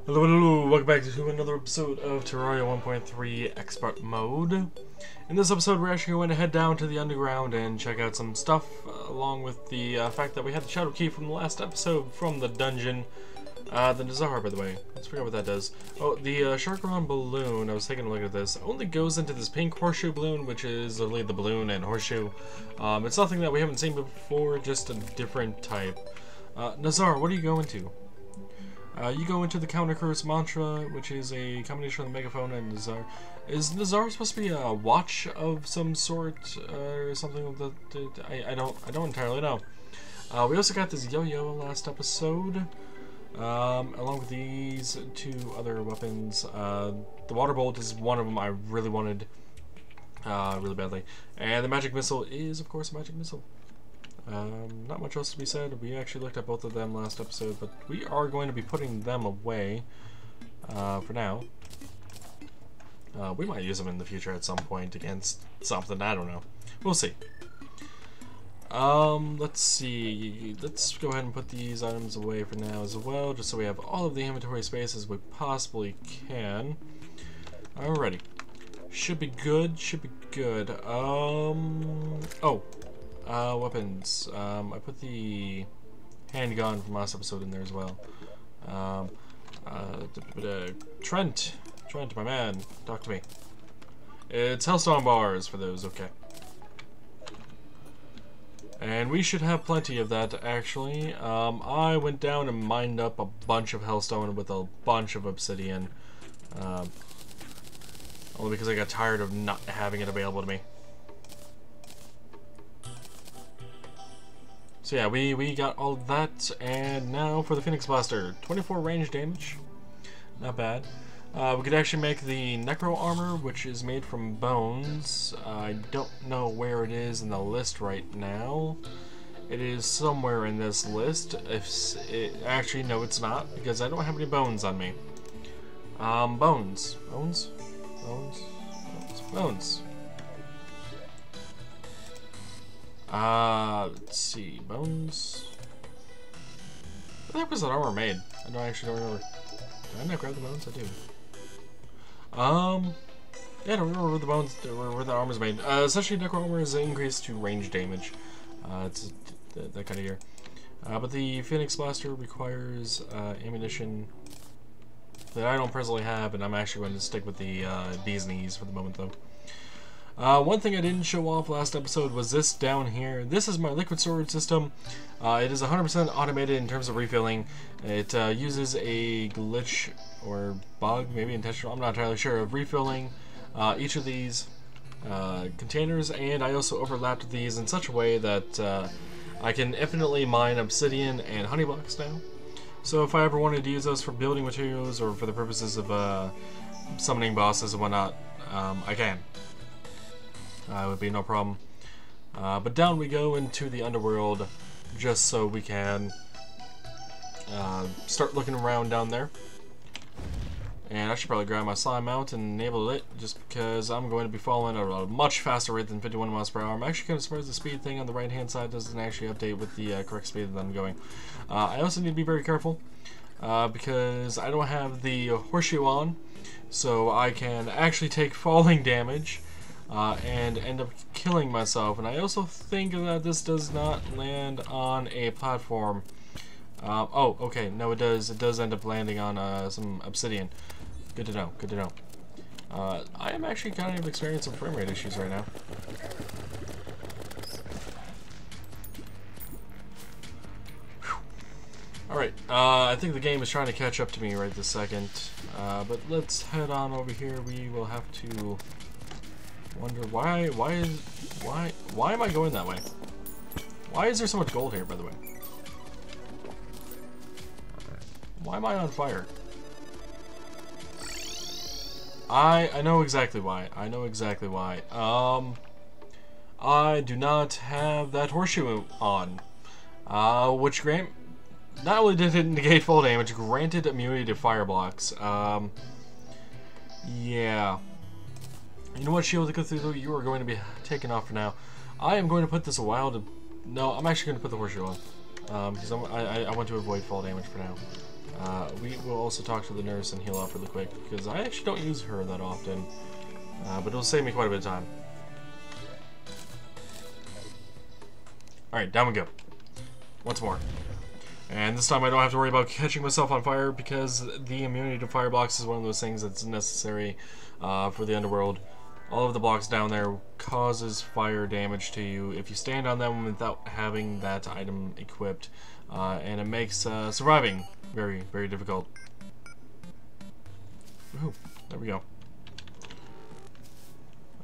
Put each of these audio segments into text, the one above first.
Hello, hello, welcome back to another episode of Terraria 1.3 Expert Mode. In this episode, we're actually going to head down to the underground and check out some stuff, along with the fact that we had the Shadow Key from the last episode from the dungeon. The Nazar, by the way. Let's figure out what that does. Oh, the Sharkaron balloon, I was taking a look at this, only goes into this pink horseshoe balloon, which is literally the balloon and horseshoe. It's nothing that we haven't seen before, just a different type. Nazar, what are you going to? You go into the Counter Curse mantra, which is a combination of the megaphone and Nazar. Is Nazar supposed to be a watch of some sort, or something of the? I don't entirely know. We also got this yo-yo last episode, along with these two other weapons. The water bolt is one of them I really wanted, really badly, and the magic missile is, of course, a magic missile. Not much else to be said. We actually looked at both of them last episode, but we are going to be putting them away for now. We might use them in the future at some point against something, I don't know. We'll see. Let's see. Let's go ahead and put these items away for now as well, just so we have all of the inventory space as we possibly can. Alrighty. Should be good, should be good. Weapons. I put the handgun from last episode in there as well. Trent, my man, talk to me. It's Hellstone bars for those, okay. And we should have plenty of that, actually. I went down and mined up a bunch of Hellstone with a bunch of obsidian. Only because I got tired of not having it available to me. So yeah, we got all of that, and now for the Phoenix Blaster. 24 range damage, not bad. We could actually make the Necro Armor, which is made from bones. I don't know where it is in the list right now. It is somewhere in this list. Actually, no, it's not, because I don't have any bones on me. Bones. Let's see, bones. What the heck was that armor made? I don't remember. Did I not grab the bones? I do. Yeah, I don't remember where the bones, where the armor's made. Essentially, Necro Armor is an increase to range damage. It's that kind of gear. But the Phoenix Blaster requires ammunition that I don't presently have, and I'm actually going to stick with the bee's knees for the moment, though. One thing I didn't show off last episode was this down here. This is my liquid storage system. It is 100% automated in terms of refilling. It uses a glitch or bug, maybe intentional, I'm not entirely sure, of refilling each of these containers, and I also overlapped these in such a way that I can infinitely mine obsidian and honey blocks now. So if I ever wanted to use those for building materials or for the purposes of summoning bosses and whatnot, I can. It would be no problem. But down we go into the underworld just so we can start looking around down there. And I should probably grab my slime mount and enable it just because I'm going to be falling at a much faster rate than 51 miles per hour. I'm actually kind of surprised the speed thing on the right hand side doesn't actually update with the correct speed that I'm going. I also need to be very careful because I don't have the horseshoe on, so I can actually take falling damage and end up killing myself. And I also think that this does not land on a platform. Oh, okay, no, it does. It does end up landing on some obsidian. Good to know. Good to know. I am actually kind of experiencing some frame rate issues right now. Alright, I think the game is trying to catch up to me right this second. But let's head on over here. We will have to wonder why am I going that way? Why is there so much gold here, by the way? Why am I on fire? I know exactly why. I know exactly why. I do not have that horseshoe on. Which not only did it negate full damage, granted immunity to fire blocks. Yeah. You know what, Shield, you are going to be taken off for now. I am going to put this a while to... No, I'm actually going to put the horseshoe on. Because I want to avoid fall damage for now. We will also talk to the nurse and heal up really quick, because I actually don't use her that often. But it'll save me quite a bit of time. Alright, down we go. Once more. And this time I don't have to worry about catching myself on fire, because the immunity to fire blocks is one of those things that's necessary for the underworld. All of the blocks down there causes fire damage to you if you stand on them without having that item equipped. And it makes surviving very, very difficult. Ooh, there we go.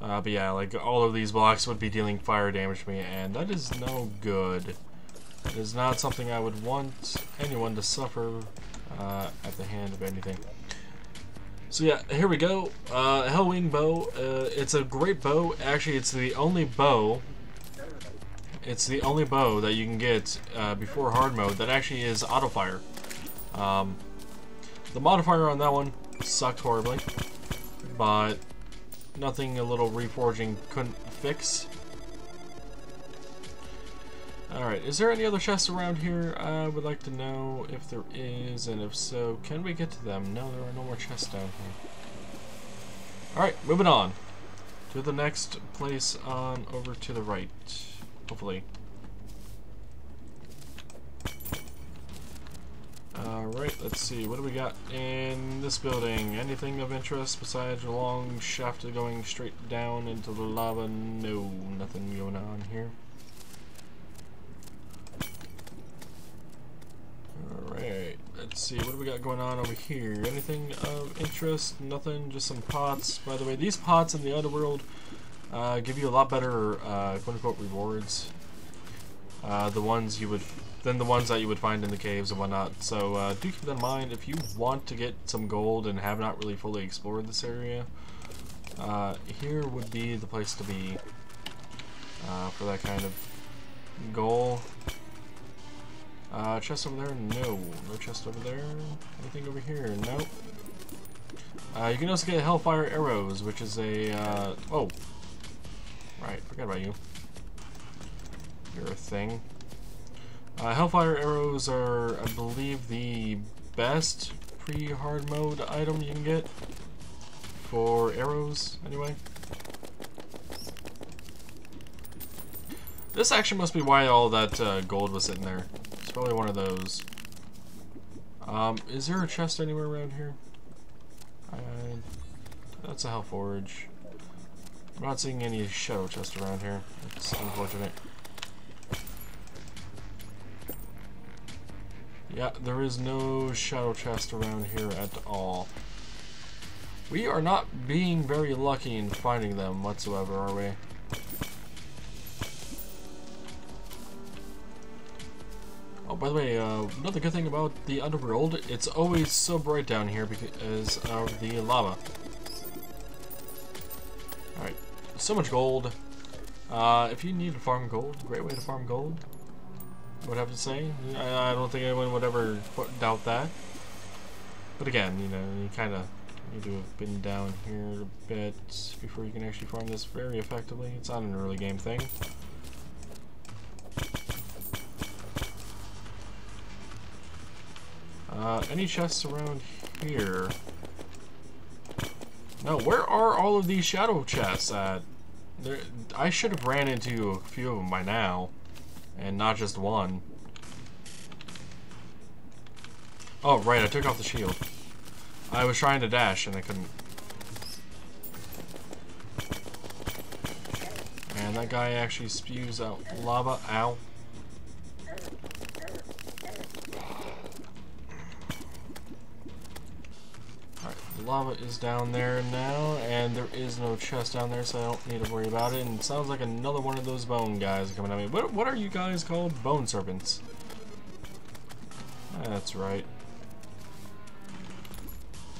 But yeah, like, all of these blocks would be dealing fire damage to me, and that is no good. It is not something I would want anyone to suffer at the hand of anything. So yeah, here we go. Hellwing bow. It's a great bow. Actually, it's the only bow. It's the only bow that you can get before hard mode that actually is auto fire. The modifier on that one sucked horribly, but nothing a little reforging couldn't fix. Alright, is there any other chests around here? I would like to know if there is, and if so, can we get to them? No, there are no more chests down here. Alright, moving on to the next place on over to the right, hopefully. Alright, let's see, what do we got in this building? Anything of interest besides a long shaft going straight down into the lava? No, nothing going on here. Alright, let's see, what do we got going on over here? Anything of interest? Nothing, just some pots. By the way, these pots in the underworld give you a lot better quote-unquote rewards than the ones that you would find in the caves and whatnot. So do keep that in mind if you want to get some gold and have not really fully explored this area. Here would be the place to be for that kind of goal. Chest over there? No. No chest over there. Anything over here? Nope. You can also get Hellfire Arrows, which is a, oh. Right, forgot about you. You're a thing. Hellfire Arrows are, I believe, the best pre-hard mode item you can get. For arrows, anyway. This actually must be why all that gold was sitting there. It's probably one of those. Is there a chest anywhere around here? That's a Hellforge. I'm not seeing any shadow chest around here. It's unfortunate. Yeah, there is no shadow chest around here at all. We are not being very lucky in finding them whatsoever, are we? Oh, by the way, another good thing about the underworld, it's always so bright down here because of the lava. Alright, so much gold. If you need to farm gold, great way to farm gold, I would have to say. I don't think anyone would ever doubt that. But again, you know, you kind of need to have been down here a bit before you can actually farm this very effectively. It's not an early game thing. Any chests around here? No, where are all of these shadow chests at? I should have ran into a few of them by now, and not just one. Oh, right, I took off the shield. I was trying to dash and I couldn't. And that guy actually spews out lava. Ow. Lava is down there now, and there is no chest down there, so I don't need to worry about it. And it sounds like another one of those bone guys coming at me. What are you guys called? Bone serpents. That's right.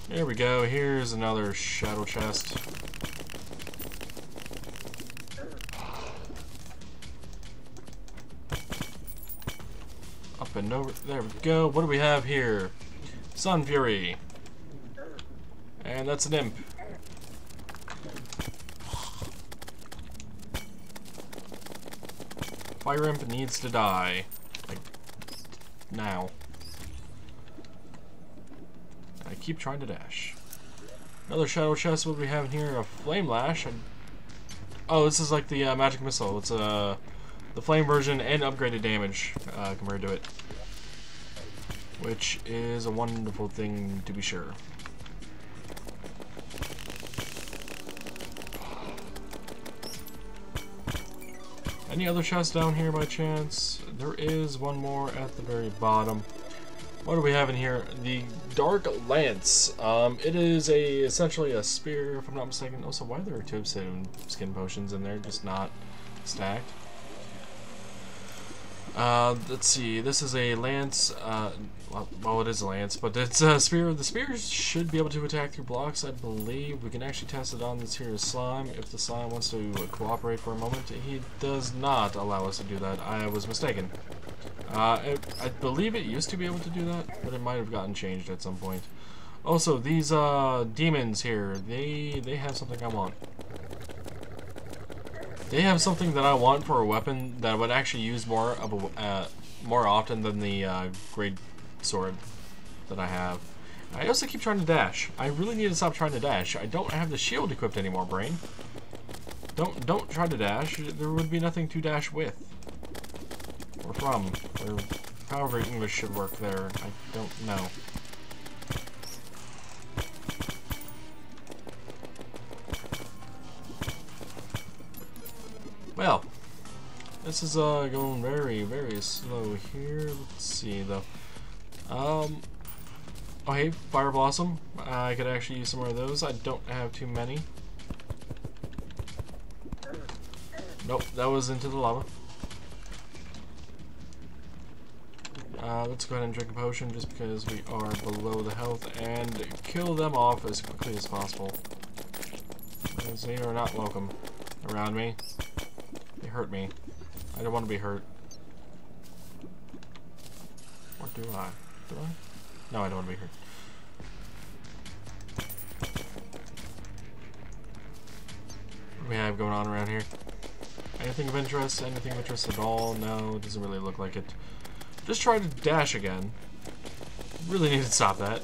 There we go. Here's another shadow chest. Up and over. There we go. What do we have here? Sun Fury. And that's an imp. Fire imp needs to die. Like, now. keep trying to dash. Another shadow chest. What do we have in here? A flame lash. Oh, this is like the magic missile. It's the flame version and upgraded damage compared to it, which is a wonderful thing to be sure. Any other chests down here by chance? There is one more at the very bottom. What do we have in here? The Dark Lance. It is essentially a spear, if I'm not mistaken. Also, why are there two obsidian skin potions in there, just not stacked? Let's see. This is a lance. Well, it is a lance, but it's a spear. The spears should be able to attack through blocks, I believe. We can actually test it on this here slime. If the slime wants to cooperate for a moment, he does not allow us to do that. I was mistaken. I believe it used to be able to do that, but it might have gotten changed at some point. Also, these demons here, they have something I want. They have something that I want for a weapon that I would actually use more often than the great sword that I have. I also keep trying to dash. I really need to stop trying to dash. I don't have the shield equipped anymore, brain. Don't try to dash. There would be nothing to dash with. Or from. Or however English should work there. I don't know. Well, this is going very, very slow here. Let's see though. Oh hey, Fire Blossom. I could actually use some more of those. I don't have too many. Nope, that was into the lava. Let's go ahead and drink a potion just because we are below the health and kill them off as quickly as possible. Because they are not welcome around me. They hurt me. I don't want to be hurt. Or do I? Do I? No, I don't want to be hurt. What do we have going on around here? Anything of interest? Anything of interest at all? No, it doesn't really look like it. Just try to dash again. Really need to stop that.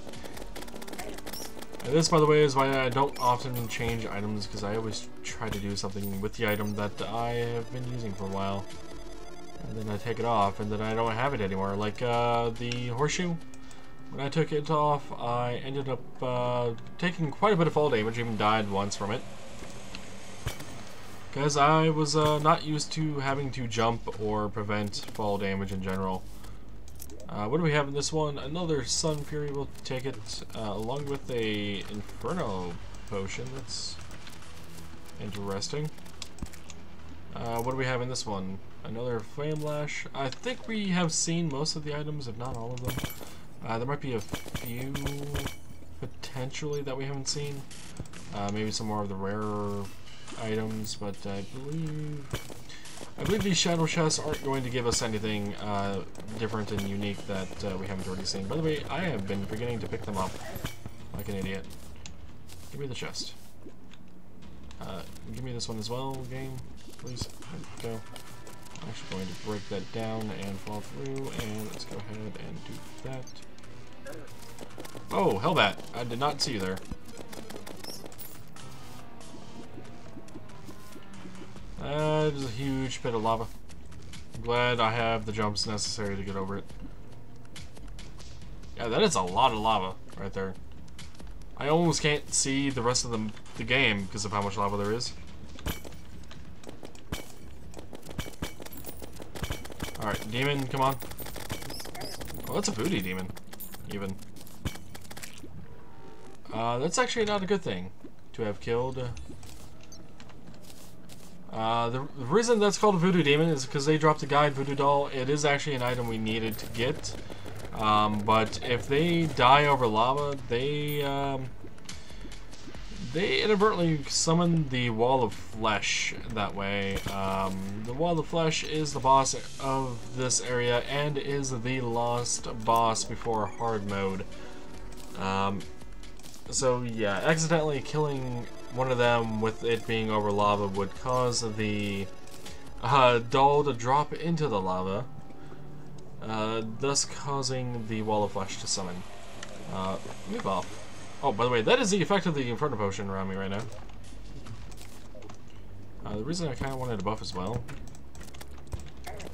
And this, by the way, is why I don't often change items, because I always try to do something with the item that I have been using for a while. And then I take it off, and then I don't have it anymore. Like the horseshoe. When I took it off, I ended up taking quite a bit of fall damage, even died once from it. Because I was not used to having to jump or prevent fall damage in general. What do we have in this one? Another Sun Fury, we'll take it, along with a Inferno potion. That's interesting. What do we have in this one? Another Flame Lash. I think we have seen most of the items, if not all of them. There might be a few, potentially, that we haven't seen. Maybe some more of the rarer items, but I believe these shadow chests aren't going to give us anything different and unique that we haven't already seen. By the way, I have been forgetting to pick them up like an idiot. Give me the chest. Give me this one as well, game, please. There we go. I'm actually going to break that down and fall through, and let's go ahead and do that. Oh, Hellbat! I did not see you there. There's a huge pit of lava. I'm glad I have the jumps necessary to get over it. Yeah, that is a lot of lava right there. I almost can't see the rest of the game because of how much lava there is. Alright, demon, come on. Well, that's a booty demon, even. That's actually not a good thing to have killed. The reason that's called a voodoo demon is because they dropped the guide voodoo doll. It is actually an item we needed to get. But if they die over lava, they inadvertently summon the Wall of Flesh that way. The Wall of Flesh is the boss of this area and is the last boss before hard mode. So yeah, accidentally killing one of them with it being over lava would cause the doll to drop into the lava, thus causing the Wall of Flesh to summon. Move off. Oh, by the way, that is the effect of the Inferno Potion around me right now. The reason I kind of wanted a buff as well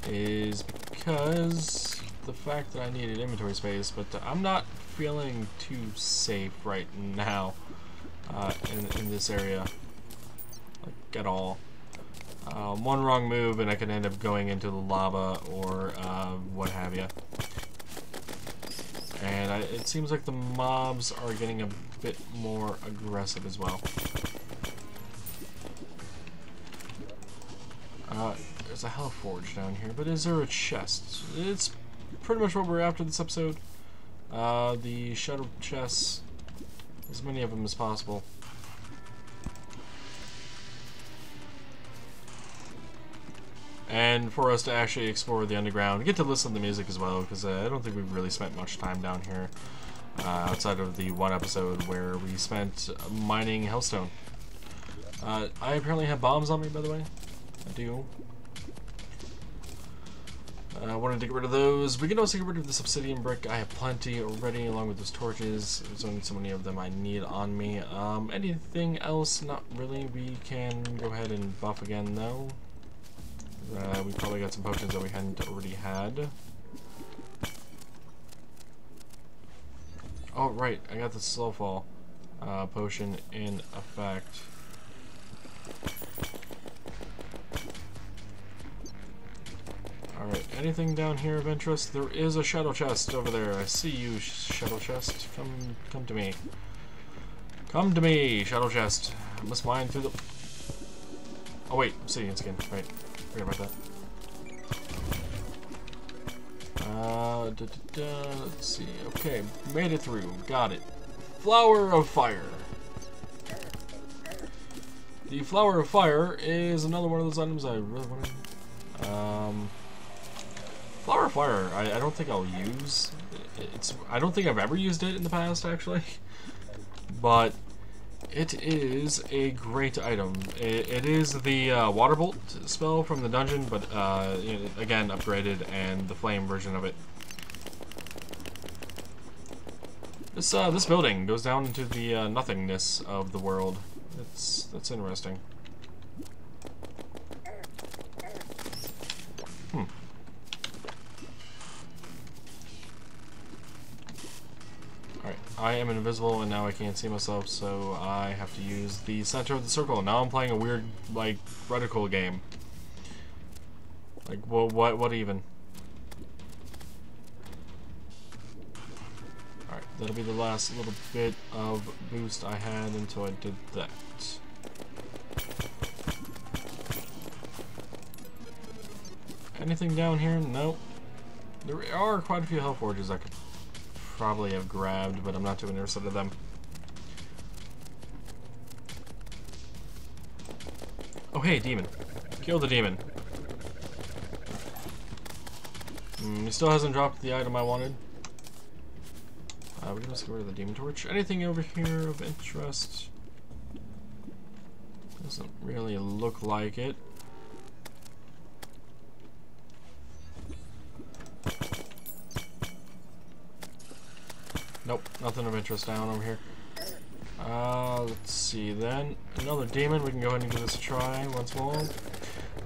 is because the fact that I needed inventory space, but I'm not feeling too safe right now in this area, like at all. One wrong move and I could end up going into the lava or what have you. And it seems like the mobs are getting a bit more aggressive as well. There's a Hell Forge down here, but is there a chest? It's pretty much what we're after this episode. The shadow chests, as many of them as possible. And for us to actually explore the underground, get to listen to the music as well, because I don't think we've really spent much time down here outside of the one episode where we spent mining Hellstone. I apparently have bombs on me, by the way. I do. I wanted to get rid of those. We can also get rid of this obsidian brick. I have plenty already, along with those torches. There's only so many of them I need on me. Anything else? Not really. We can go ahead and buff again, though. We probably got some potions that we hadn't already had. Oh, right. I got the slow fall potion in effect. Alright, anything down here of interest? There is a shadow chest over there. I see you, shadow chest. Come to me. Come to me, shadow chest. I must mine through the... Oh wait, obsidian skin. Right. Forget about that. Let's see. Okay, made it through. Got it. Flower of Fire. The Flower of Fire is another one of those items I really wanted. Flower of Fire, I don't think I'll use. I don't think I've ever used it in the past, actually. But it is a great item. It is the Water Bolt spell from the dungeon, but again, upgraded, and the flame version of it. This building goes down into the nothingness of the world. That's interesting. Alright, I am invisible and now I can't see myself, so I have to use the center of the circle. Now I'm playing a weird, like, reticle game. Like, well, what even? Alright, that'll be the last little bit of boost I had until I did that. Anything down here? Nope. There are quite a few Hell Forges I could probably have grabbed, but I'm not too interested in them. Oh hey, demon. Kill the demon. He still hasn't dropped the item I wanted. We can just get rid of the demon torch. Anything over here of interest? Doesn't really look like it. Nope, nothing of interest down over here. Let's see then. Another demon, we can go ahead and give this a try once more.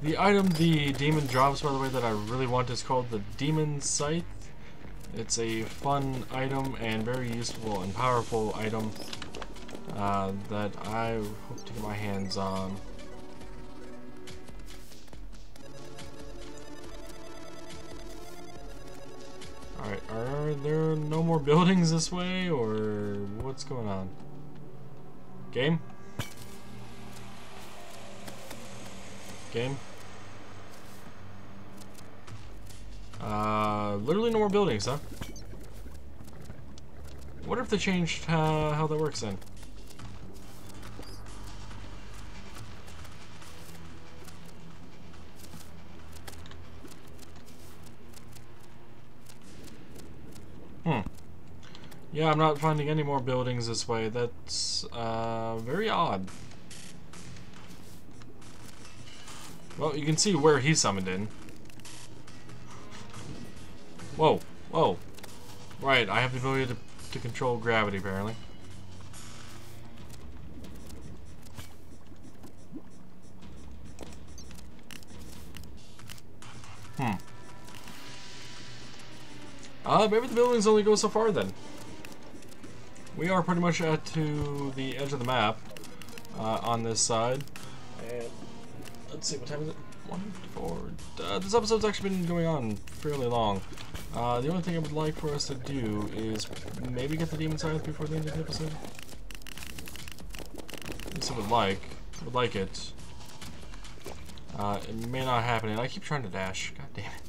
The item the demon drops, by the way, that I really want is called the Demon Scythe. It's a fun item and very useful and powerful item that I hope to get my hands on. Alright, are there no more buildings this way, or what's going on? Game? Game? Literally no more buildings, huh? What if they changed how that works then? Yeah, I'm not finding any more buildings this way. That's very odd. Well, you can see where he summoned in. Whoa, whoa. Right, I have the ability to control gravity, apparently. Maybe the buildings only go so far then. We are pretty much to the edge of the map on this side. And let's see, what time is it? 1:54. This episode's actually been going on fairly long. The only thing I would like for us to do is maybe get the demon scythe before the end of the episode. At least I would like it. It may not happen, and I keep trying to dash. God damn it.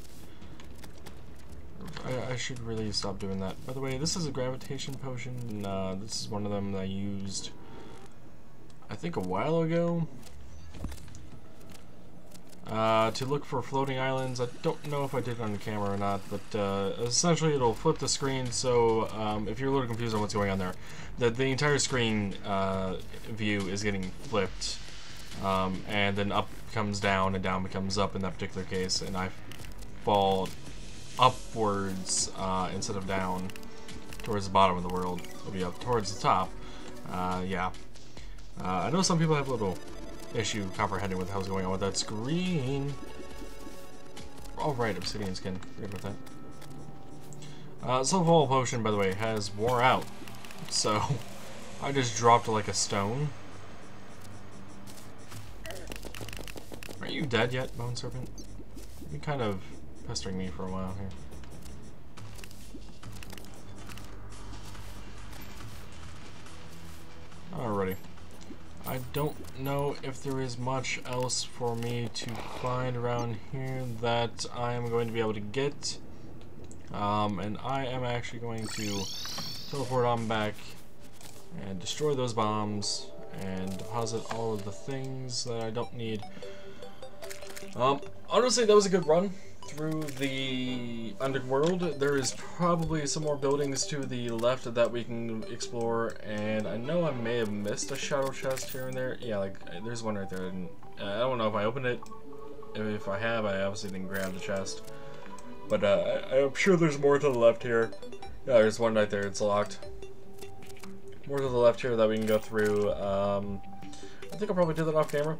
I should really stop doing that. By the way, this is a gravitation potion. This is one of them that I used, I think, a while ago. To look for floating islands. I don't know if I did it on the camera or not, but essentially it'll flip the screen, so if you're a little confused on what's going on there, the entire screen view is getting flipped, and then up becomes down and down becomes up in that particular case, and I fall upwards instead of down towards the bottom of the world. It'll be up towards the top. Yeah. I know some people have a little issue comprehending what the hell's going on with that screen. Oh right, obsidian skin. Forget about that. Self-wall potion, by the way, has wore out. So I just dropped like a stone. Are you dead yet, Bone Serpent? You've been kind of pestering me for a while here. Alrighty. I don't know if there is much else for me to find around here that I am going to be able to get. And I am actually going to teleport on back and destroy those bombs and deposit all of the things that I don't need. Honestly, that was a good run through the underworld. There is probably some more buildings to the left that we can explore, and I know I may have missed a shadow chest here and there. Yeah, like there's one right there. And I don't know if I opened it. If I have, I obviously didn't grab the chest. But I'm sure there's more to the left here. Yeah, there's one right there. It's locked. More to the left here that we can go through. I think I'll probably do that off camera.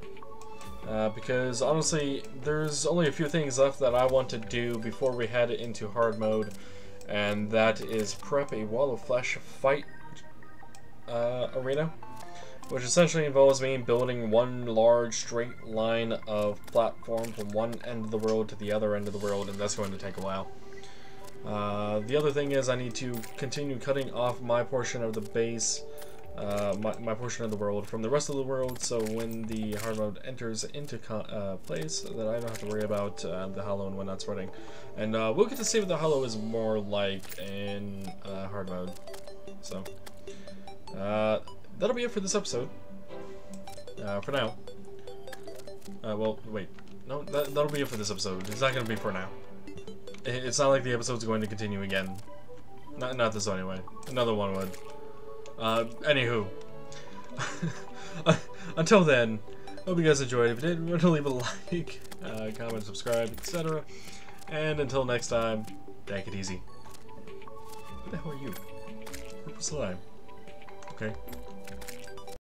Because honestly, there's only a few things left that I want to do before we head into hard mode, and that is prep a Wall of Flesh fight arena, which essentially involves me building one large straight line of platform from one end of the world to the other end of the world, and that's going to take a while. The other thing is I need to continue cutting off my portion of the base, my portion of the world from the rest of the world, so when the hard mode enters into place, that I don't have to worry about the hollow and whatnot spreading. And we'll get to see what the hollow is more like in hard mode. So that'll be it for this episode. For now. Well, wait. No, that'll be it for this episode. It's not going to be for now. It's not like the episode's going to continue again. Not this one anyway. Another one would. Anywho, until then, hope you guys enjoyed. If you did, remember to leave a like, comment, subscribe, etc. And until next time, take it easy. Who the hell are you? Purple slime. Okay.